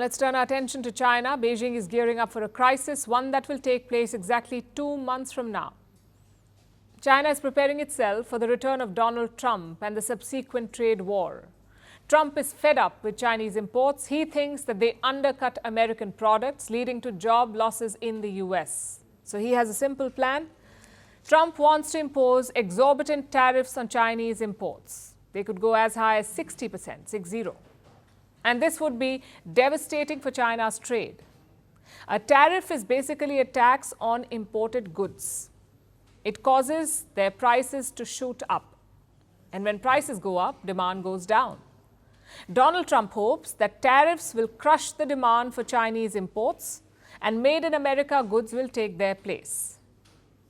let's turn our attention to China. Beijing is gearing up for a crisis, one that will take place exactly 2 months from now. China is preparing itself for the return of Donald Trump and the subsequent trade war. Trump is fed up with Chinese imports. He thinks that they undercut American products, leading to job losses in the US. So he has a simple plan. Trump wants to impose exorbitant tariffs on Chinese imports. They could go as high as 60%, 60. And this would be devastating for China's trade. A tariff is basically a tax on imported goods. It causes their prices to shoot up. And when prices go up, demand goes down. Donald Trump hopes that tariffs will crush the demand for Chinese imports and made in America goods will take their place.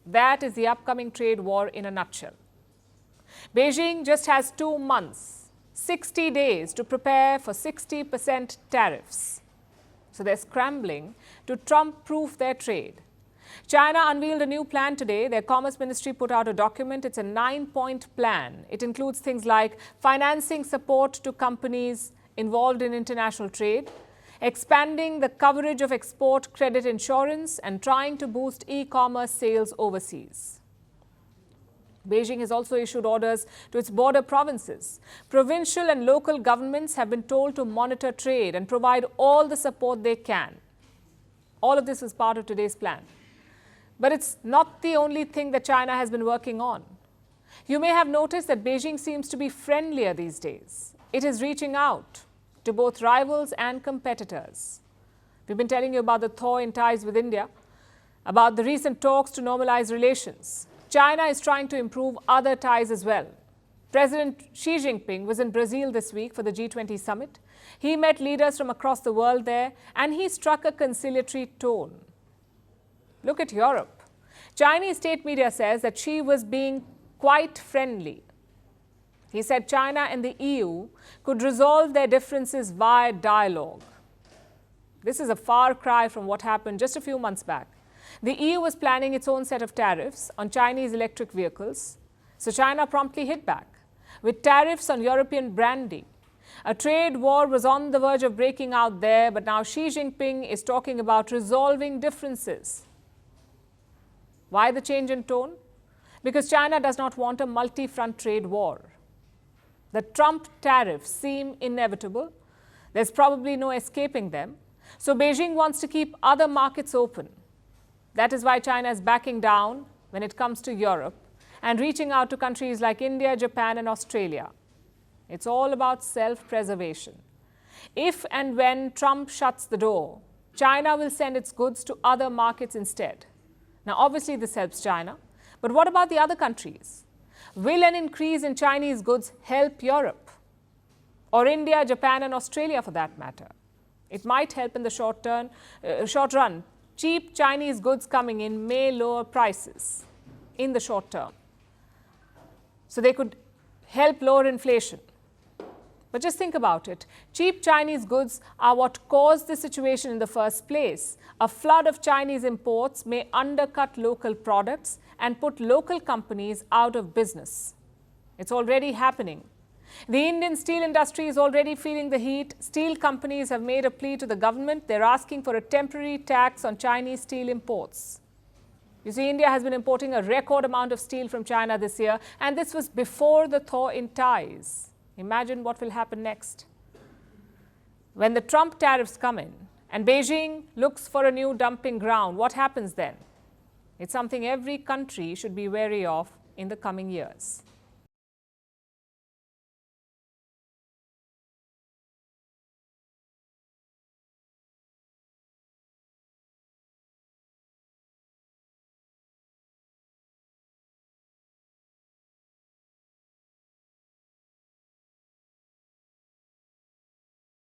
That is the upcoming trade war in a nutshell. Beijing just has 2 months, 60 days to prepare for 60% tariffs. So they're scrambling to Trump-proof their trade. China unveiled a new plan today. Their Commerce Ministry put out a document. It's a 9-point plan. It includes things like financing support to companies involved in international trade, expanding the coverage of export credit insurance, and trying to boost e-commerce sales overseas. Beijing has also issued orders to its border provinces. Provincial and local governments have been told to monitor trade and provide all the support they can. All of this is part of today's plan. But it's not the only thing that China has been working on. You may have noticed that Beijing seems to be friendlier these days. It is reaching out to both rivals and competitors. We've been telling you about the thaw in ties with India, about the recent talks to normalize relations. China is trying to improve other ties as well. President Xi Jinping was in Brazil this week for the G20 summit. He met leaders from across the world there and he struck a conciliatory tone. Look at Europe. Chinese state media says that Xi was being quite friendly. He said China and the EU could resolve their differences via dialogue. This is a far cry from what happened just a few months back. The EU was planning its own set of tariffs on Chinese electric vehicles, so China promptly hit back with tariffs on European brandy. A trade war was on the verge of breaking out there, but now Xi Jinping is talking about resolving differences. Why the change in tone? Because China does not want a multi-front trade war. The Trump tariffs seem inevitable. There's probably no escaping them. So Beijing wants to keep other markets open. That is why China is backing down when it comes to Europe and reaching out to countries like India, Japan, and Australia. It's all about self-preservation. If and when Trump shuts the door, China will send its goods to other markets instead. Now, obviously, this helps China. But what about the other countries? Will an increase in Chinese goods help Europe? Or India, Japan, and Australia for that matter? It might help in the short run. Cheap Chinese goods coming in may lower prices in the short term. So they could help lower inflation. But just think about it. Cheap Chinese goods are what caused the situation in the first place. A flood of Chinese imports may undercut local products and put local companies out of business. It's already happening. The Indian steel industry is already feeling the heat. Steel companies have made a plea to the government. They're asking for a temporary tax on Chinese steel imports. You see, India has been importing a record amount of steel from China this year, and this was before the thaw in ties. Imagine what will happen next. When the Trump tariffs come in and Beijing looks for a new dumping ground, what happens then? It's something every country should be wary of in the coming years.